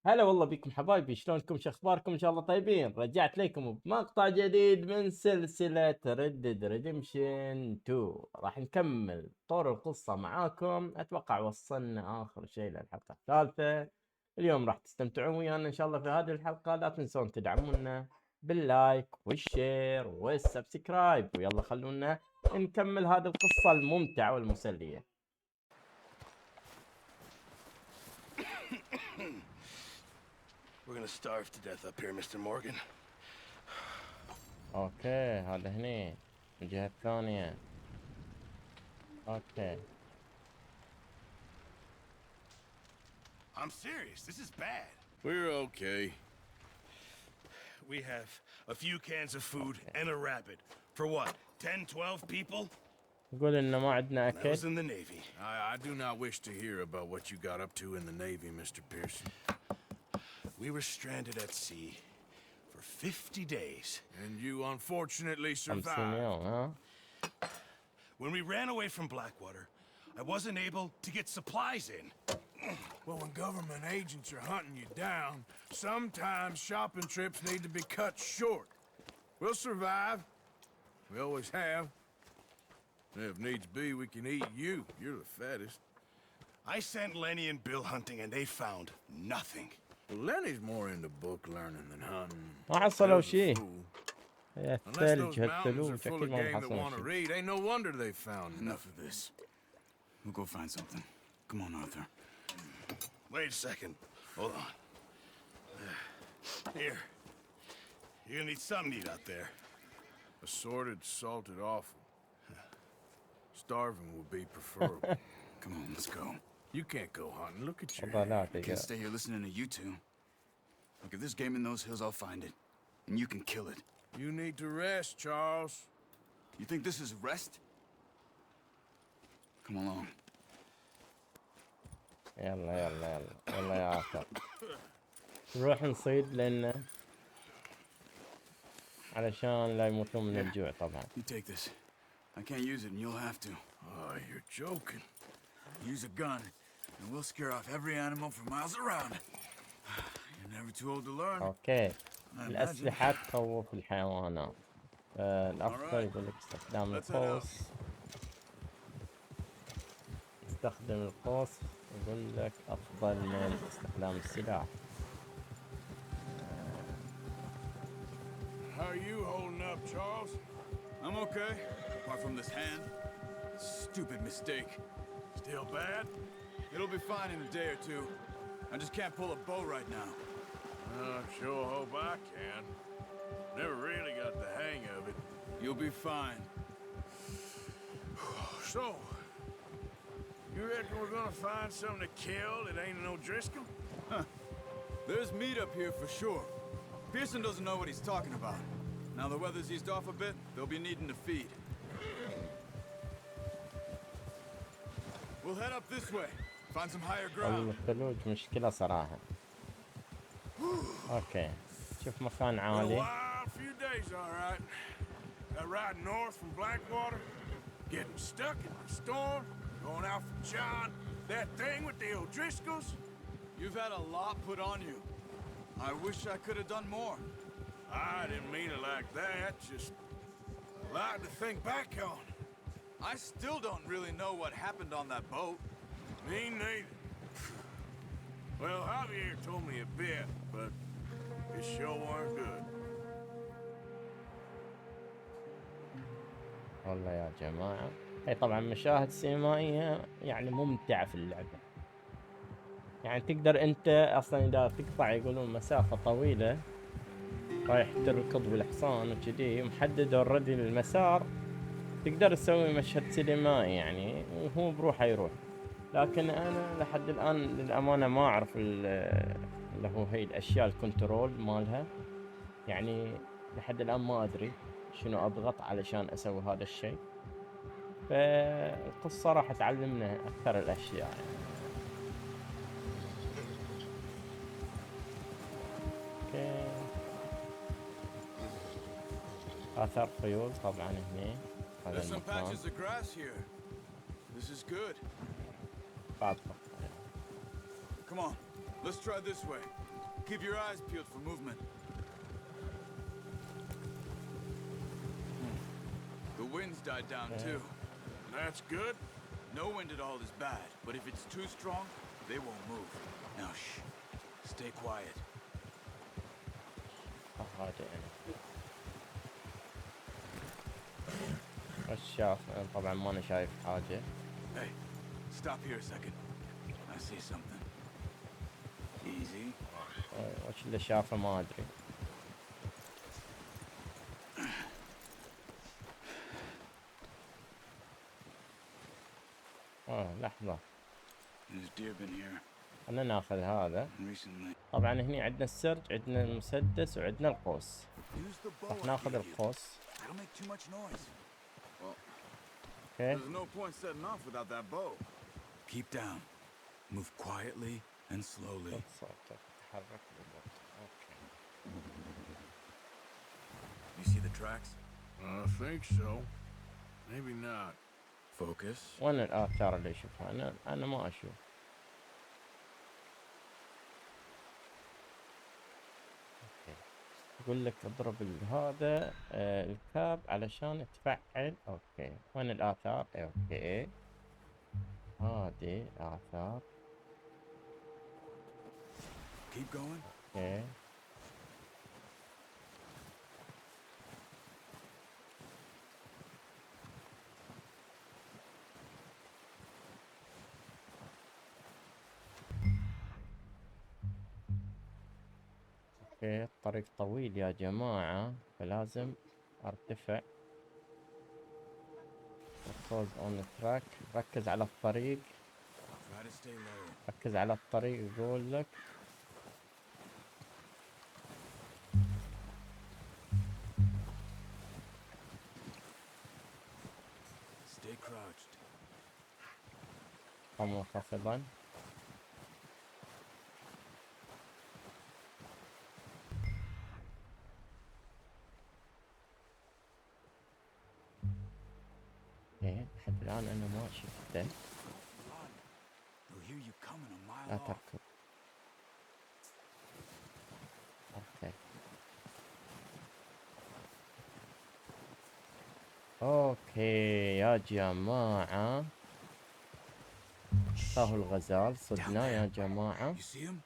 هلا والله بكم حبايبي، شلونكم؟ شو اخباركم؟ ان شاء الله طيبين. رجعت لكم بمقطع جديد من سلسلة ريدد ريدمشن 2. راح نكمل طور القصة معاكم. اتوقع وصلنا اخر شيء للحلقة الثالثة. اليوم راح تستمتعون ويانا ان شاء الله في هذه الحلقة. لا تنسون تدعمونا باللايك والشير والسبسكرايب، ويلا خلونا نكمل هذه القصة الممتعة والمسلية. We're gonna starve to death up here, Mr. Morgan. اوكي هذا هني الجهة الثانية. اوكي I'm serious, this is bad. We're okay. We have a few cans of food and a rabbit. For what, 10, 12 people? يقول إنه ما عندنا I was أكل. in the Navy. I do not wish to hear about what you got up to in the Navy, Mr. Pearson. We were stranded at sea for 50 days. And you unfortunately 50 survived. يوم ها. When we ran away from Blackwater, I wasn't able to get supplies in. Well, when government agents are hunting you down, sometimes shopping trips need to be cut short. We'll survive. We always have. If needs be, we can eat you. You're the fattest. I sent Lenny and Bill hunting and they found nothing. Well, Lenny's more into book learning than hunting. ما حصلوا Bill's a شيء. fool. يا Unless those الثلج mountains are الثلوج full أكيد of ما game that حصلوا want to شيء. read, ain't no wonder they found Enough of this. We'll go find something. Come on, Arthur. Wait a second. Hold on. Here. You're gonna need something to eat out there. Assorted, salted offal. Starving would be preferable. Come on, let's go. You can't go hunting. Look at your فضلات I can't stay here listening to you two. Look, if there's game in those hills, I'll find it. And you can kill it. You need to rest, Charles. You think this is rest? Come along. يلا يلا يلا يلا يا عاطر. نروح نصيد لأنه علشان لا يموتون من الجوع طبعا. You take this. I can't use it, and you'll have to. Oh, you're joking. Use a gun, and we'll scare off every animal for miles around. You're never too old to learn. اوكي الأسلحة تخوف الحيوانات. الأفضل يقول لك استخدام القوس. استخدم القوس يقول لك أفضل من استخدام السلاح. How are you holding up, Charles? I'm okay, apart from this hand. Stupid mistake. Still bad? It'll be fine in a day or two. I just can't pull a bow right now. I sure hope I can. Never really got the hang of it. You'll be fine. So, you reckon we're gonna find something to kill that ain't no Driscoll? Huh. There's meat up here for sure. Pearson doesn't know what he's talking about. Now the weather's eased off a bit, they'll be needing to feed. We'll head up this way. Find some higher ground. الثلوج مشكلة صراحة. اوكي شوف مكان Been a عالي. wild few days, all right. That ride north from Blackwater, getting stuck in the storm, going out from John, that thing with the O'Driscolls. You've had a lot put on you. I wish I could have done more. I didn't mean it like that, just a lot to think back on. I still don't really know what happened on that boat. Me neither. Well, Javier told me a bit, but it sure weren't good. والله يا جماعة هي طبعا مشاهد سينمائية يعني ممتعة في اللعبة. يعني تقدر انت اصلا اذا تقطع يقولون مسافة طويلة رايح تركض بالحصان وكذي محدد اوريدي المسار، تقدر تسوي مشهد سينمائي يعني وهو بروحه يروح. لكن انا لحد الان للامانة ما اعرف اللي هو هي الاشياء الكنترول مالها، يعني لحد الان ما ادري شنو اضغط علشان اسوي هذا الشيء. فالقصة راح تعلمنا اكثر الاشياء يعني. اوكي اثر خيول طبعا هنا هذا There's some المكان. patches of grass here. This is good. بعد Come on, Let's try this way. Keep your eyes peeled for movement. The wind's died down too. That's good. No wind at all is bad, but if it's too strong, they won't move. Now shh. Stay quiet. هادئ. وش شاف؟ طبعا ما انا شايف حاجة. Hey, stop here a second. I see something. Easy. وش اللي شافه ما ادري. لحظة. There's deer been here خلنا ناخذ هذا. recently. طبعا هني عندنا السرج، عندنا المسدس، وعندنا القوس. Use the bow. راح ناخذ القوس. It'll make too much noise. Well, اوكي. there's no point setting off without that bow. Keep down. Move quietly and slowly. صوتك تحرك بالضبط. اوكي. You see the tracks? I think so. Maybe not. Focus. وين الآثار اللي أشوفها؟ أنا ما أشوف. أوكي. يقول لك اضرب هذا الكاب علشان تفعل. أوكي. وين الآثار؟ أوكي. هذه آثار. Keep going. أوكي. اوكي. الطريق طويل يا جماعة، فلازم ارتفع. فوز اون تراك. ركز على الطريق، Try to stay low. ركز على الطريق يقول لك. Stay crouched. قم منخفضا. لحد الآن أنا ما شفته. They'll hear you coming a mile لا off. تركض. أوكي. أوكي يا جماعة، طاهو الغزال صدنا يا جماعة. You see him?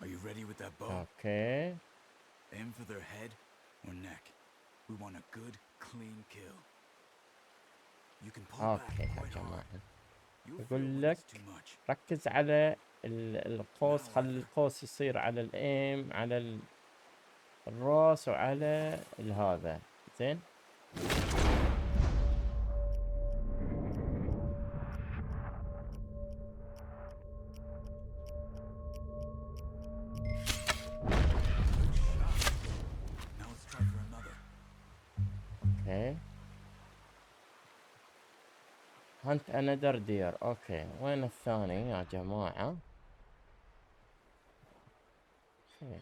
Are you ready with that bow? أوكي. Aim for their head or neck. We want a good, clean kill. You can pull back أوكي يا quite hard. جماعة، You'll feel يقول when لك it's too much. ركز على القوس، خلي القوس يصير على الايم، على الراس وعلى هذا. زين. Now let's try for another. اوكي. هانت انذر دير. اوكي. وين الثاني يا جماعة؟ اوكي.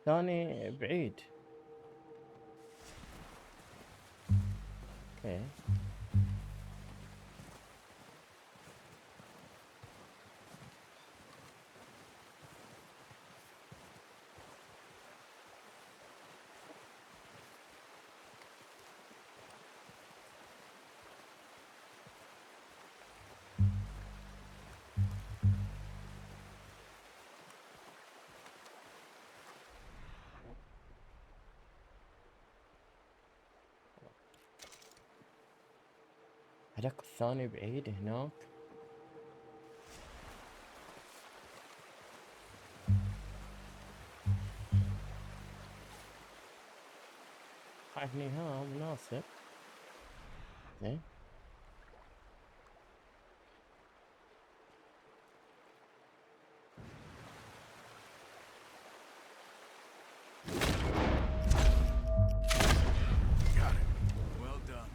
ثاني بعيد. اوكي. هذاك الثاني بعيد هناك. هني ها مناسب. زين. Well done.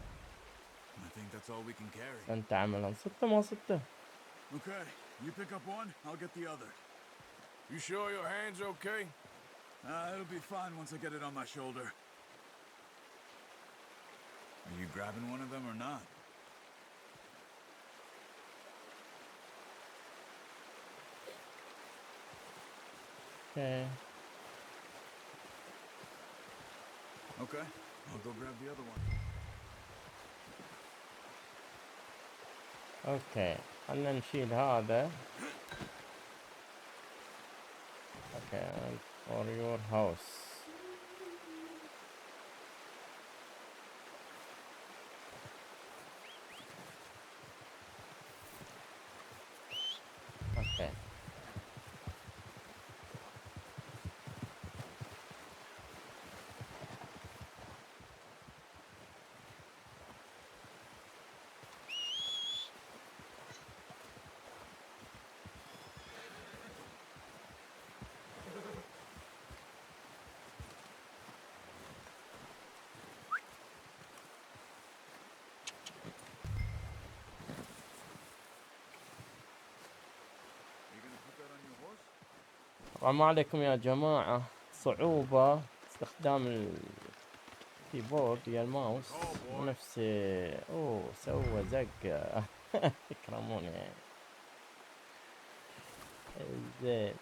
I think that's all we can carry. انت عملا صدته ما صدته. Okay, you pick up one, I'll get the other. You sure your hand's okay? It'll be fine once I get it on my shoulder. Are you grabbing one of them or not? اوكي Okay, I'll go grab the other one. اوكي خلنا نشيل هذا. اوكي for your house. اوكي You gonna put that on your horse? طبعا ما عليكم يا جماعة صعوبة استخدام الكيبورد يا الماوس نفس اوه سوى زق. يكرمون يعني. زين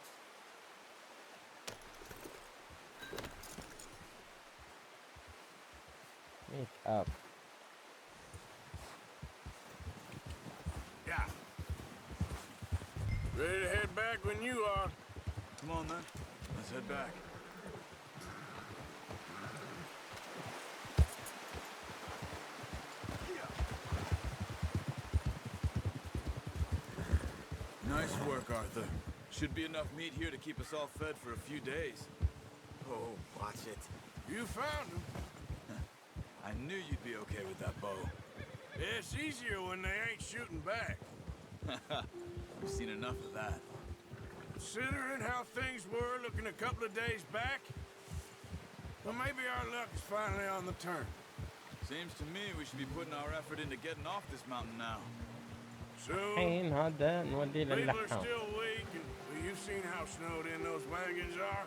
ميك اب. Yeah. Ready to head back when you are. Come on then, let's head back. Nice work, Arthur. Should be enough meat here to keep us all fed for a few days. Oh, watch it. You found him. I knew you'd be okay with that bow. It's easier when they ain't shooting back. We've seen enough of that. Considering how things were looking a couple of days back, well, maybe our luck is finally on the turn. Seems to me we should be putting our effort into getting off this mountain now. Soon, الحين هذا نوديه people are للحام. still weak, and well, you've seen how snowed in those wagons are.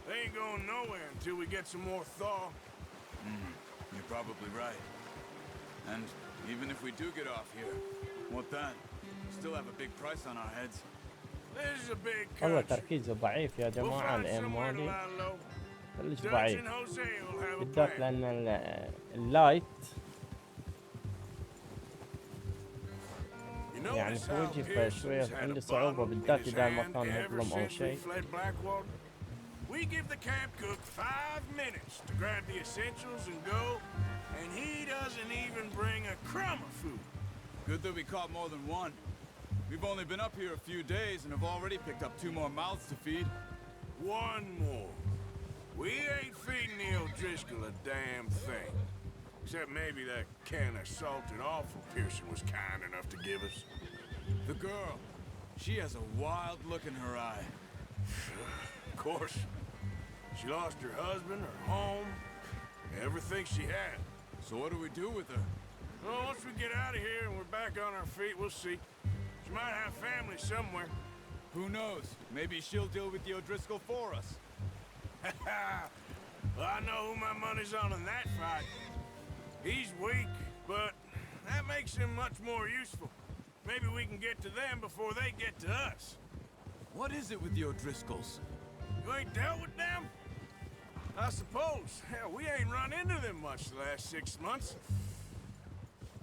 They ain't going nowhere until we get some more thaw. You're probably right. And even if we do get off here, what then? We still have a big price on our heads. This is a big والله country. تركيزه ضعيف يا We'll جماعة find الام somewhere to مالي lie low. كلش Dutch ضعيف and Jose will have a بالذات plan. لأن اللايت You know يعني this how توجه Pearson's فشوية had عندي a صعوبة bottle in بالذات his إذا hand المكان ever مظلم أو since we شيء. fled Blackwater. We give the camp cook 5 minutes to grab the essentials and go, and he doesn't even bring a crumb of food. Good that we caught more than one. We've only been up here a few days and have already picked up 2 more mouths to feed. One more. We ain't feeding the O'Driscoll a damn thing. Except maybe that can of salted offal Pearson was kind enough to give us. The girl, she has a wild look in her eye. Of course. She lost her husband, her home, everything she had. So what do we do with her? Well, once we get out of here and we're back on our feet, we'll see. She might have family somewhere. Who knows? Maybe she'll deal with the O'Driscoll for us. Well, I know who my money's on in that fight. He's weak, but that makes him much more useful. Maybe we can get to them before they get to us. What is it with the O'Driscolls? You ain't dealt with them? I suppose. Hell, we ain't run into them much the last 6 months.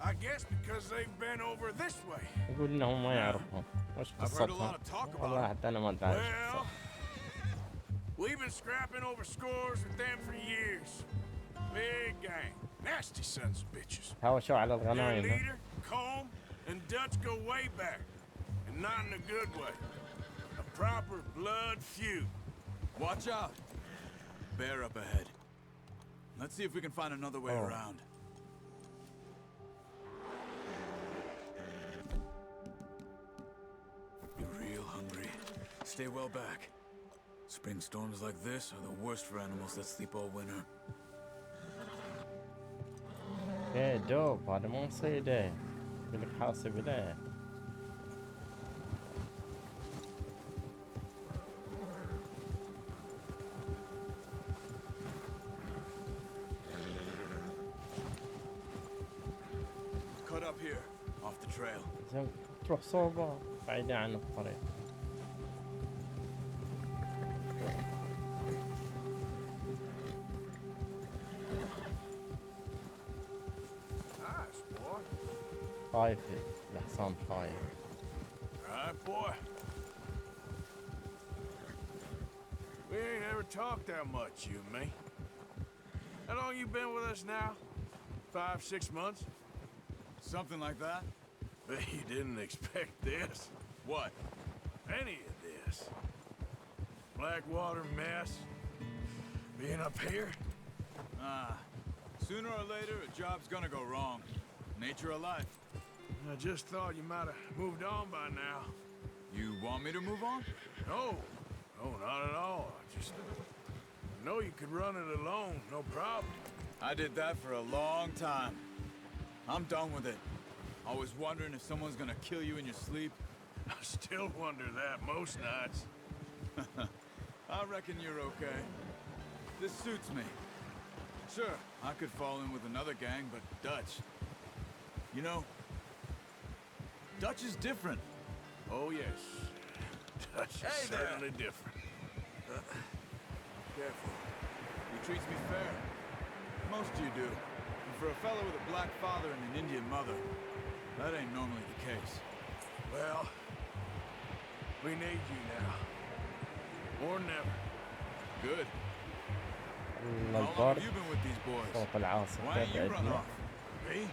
I guess because they've been over this way. يقول إنهم ما يعرفهم وش I've heard a lot قصتهم. of talk about والله it. حتى أنا ما أدري عن Well, قصتهم. we've been scrapping over scores with them for years. Big gang. Nasty sons of bitches. هاوشوا على Their الغنايم. leader, Combe, and Dutch go way back. And not in a good way. A proper blood feud. Watch out! Bear up ahead. Let's see if we can find another way Oh. around. You're real hungry. Stay well back. Spring storms like this are the worst for animals that sleep all winter. ايه دوب هذا مو صيده يقول لك حاسب له. Cut up here, off the trail. زين تروح صوبه بعيدة عن الطريق. خايفة، الحصان خايف. All right, boy. We ain't ever talked that much, you and me. How long you been with us now? 5, 6 months? Something like that? Bet you didn't expect this. What? Any of this. Blackwater mess. Being up here? Sooner or later, a job's gonna go wrong. Nature of life. I just thought you might have moved on by now. You want me to move on? No. No, not at all. I know you could run it alone, no problem. I did that for a long time. I'm done with it. Always wondering if someone's gonna kill you in your sleep. I still wonder that most nights. I reckon you're okay. This suits me. Sure, I could fall in with another gang, but Dutch... You know, Dutch is different. Oh, yes. Dutch is Hey there. certainly different. Careful. He treats me fair. Most of you do. And for a fellow with a black father and an Indian mother, that ain't normally the case. Well, we need you now. More than ever. Good. How long البرد have you been with these boys? صوت العاصف Why ain't you run يبعدنا. off? Me?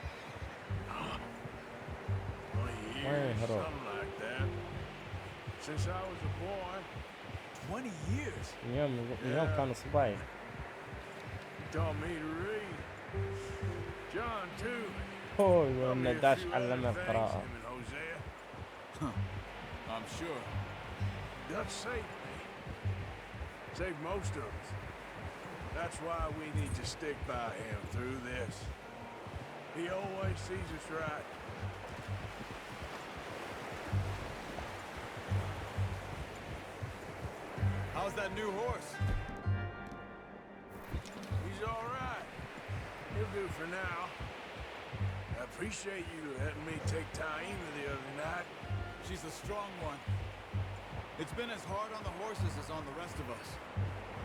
20 years, هروب. something like that. Since I was a boy. 20 years? اليوم كانوا صبايا. He taught me to read. John, too. هوي Taught me وإن a داش few other علمه things, القراءة. him and Hosea. I'm sure. Dutch saved me. Saved most of us. That's why we need to stick by him through this. He always sees us right. How's that new horse? He's all right. He'll do for now. I appreciate you letting me take Taima the other night. She's a strong one. It's been as hard on the horses as on the rest of us.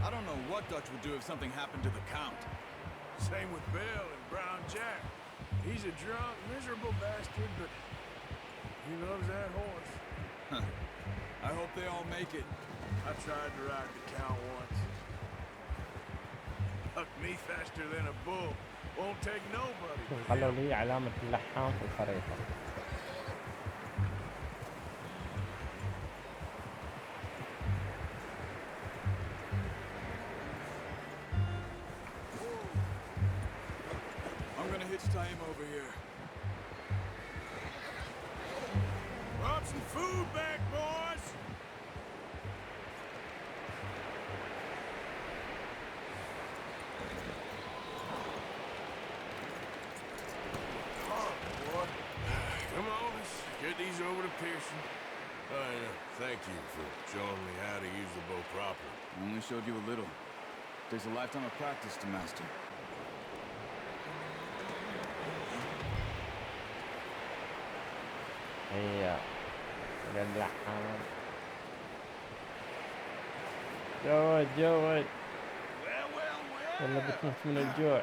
I don't know what Dutch would do if something happened to the Count. Same with Bill and Brown Jack. He's a drunk, miserable bastard, but he loves that horse. I hope they all make it. I tried to ride the Count once. Hucked me faster than a bull. Won't take nobody. but خلوا him. لي علامة اللحام في الخريطة. I'm gonna hitch Taima over here. Brought some food back, boys. Boy. Come on, let's get these over to Pearson. Thank you for showing me how to use the bow properly. I only showed you a little. Takes a lifetime of practice to master. هي اللحام. جود جود. والله بتموت من الجوع.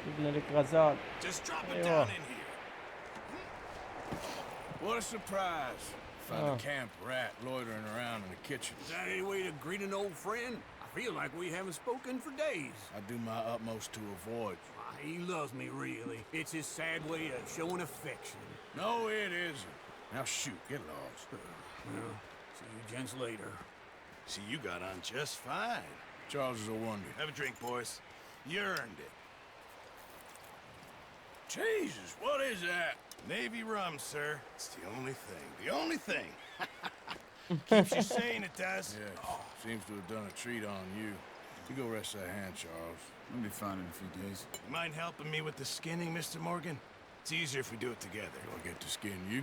جبنا لك غزال. Just drop it أيوة. down in here. What a surprise. Found a camp rat loitering around in the kitchen. Is that any way to greet an old friend? I feel like we haven't spoken for days. I do my utmost to avoid you. He loves me, really. It's his sad way of showing affection. No, it isn't. Now shoot, get lost. Well, see you gents later. See, you got on just fine. Charles is a wonder. Have a drink, boys. You earned it. Jesus, what is that? Navy rum, sir. It's the only thing. The only thing. Keeps you sane, it does. Yeah, seems to have done a treat on you. You go rest that hand, Charles. I'll be fine in a few days. You mind helping me with the skinning, Mr. Morgan? It's easier if we do it together. Do I get to skin you?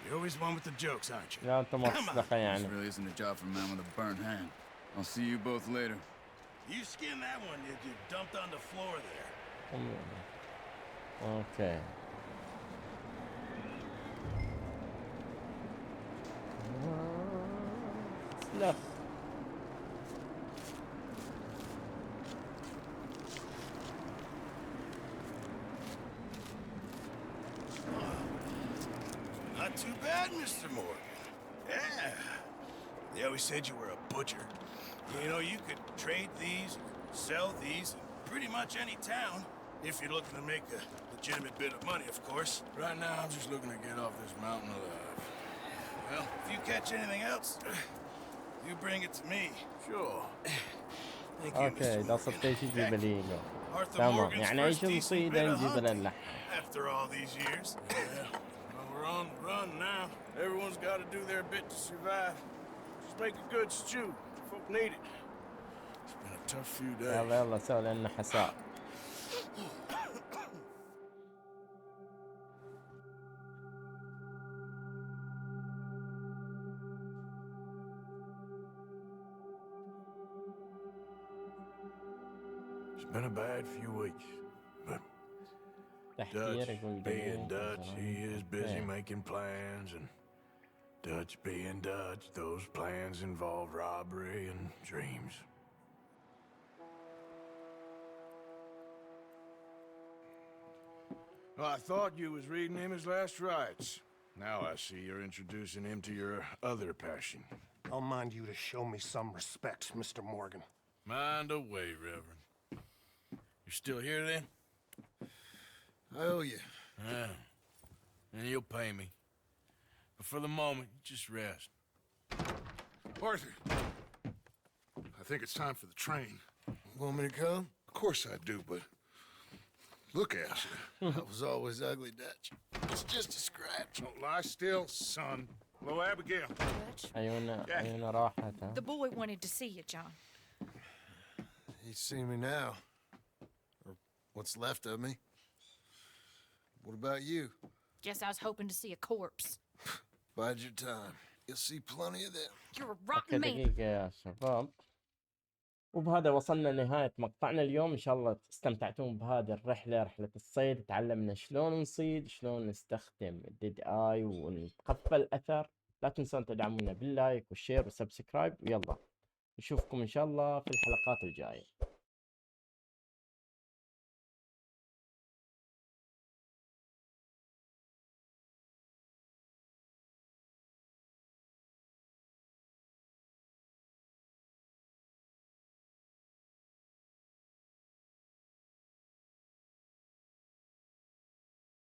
You're always one with the jokes, aren't you? لا أنت ما تصدقه يعني. This really isn't a job for a man with a burnt hand. I'll see you both later. You skinned that one, did you? Dumped on the floor there. اوكي. سلخ. right, Mr. Morgan. Yeah. They always said you were a butcher. You know, you could trade these, sell these in pretty much any town, if you're looking to make a legitimate bit of money, of course. Right now, I'm just looking to get off this mountain alive. Well, if you catch anything else, you bring it to me. Sure. Thank you, اوكي Mr. اذا Morgan. صدت يجيب Heck, لي له. Arthur تمام Morgan's يعني اي first شيء decent نصيده bit of نجيب له hunting اللحم. after all these years. Yeah. Well, we're on the run now. Everyone's got to do their bit to survive. Just make a good stew. Folk need it. It's been a tough few days. يلا يلا سوي لنا حساء. It's been a bad few weeks, but تحكير Dutch يقول being جميل. Dutch, he is busy Yeah. making plans, and Dutch being Dutch, those plans involve robbery and dreams. Well, I thought you was reading him his last rites. Now I see you're introducing him to your other passion. I'll mind you to show me some respect, Mr. Morgan. Mind away, Reverend. You're still here then? I owe you. Yeah. And you'll pay me. But for the moment, just rest. Arthur, I think it's time for the train. Want me to come? Of course I do, but look at you. I was always ugly, Dutch. It's just a scratch. Don't lie still, son. Hello, Abigail. Dutch, عيونه راحت ها. the boy wanted to see you, John. He's seen me now. Or what's left of me. What about you? Guess I was hoping to see a corpse. Bide your time. You'll see plenty of them. You're a اوكي rotten man. دقيقة يا شباب. وبهذا وصلنا لنهاية مقطعنا اليوم. ان شاء الله استمتعتون بهذه الرحلة، رحلة الصيد. تعلمنا شلون نصيد، شلون نستخدم الديد اي ونتقفل الاثر. لا تنسون تدعمونا باللايك والشير والسبسكرايب، ويلا نشوفكم ان شاء الله في الحلقات الجاية.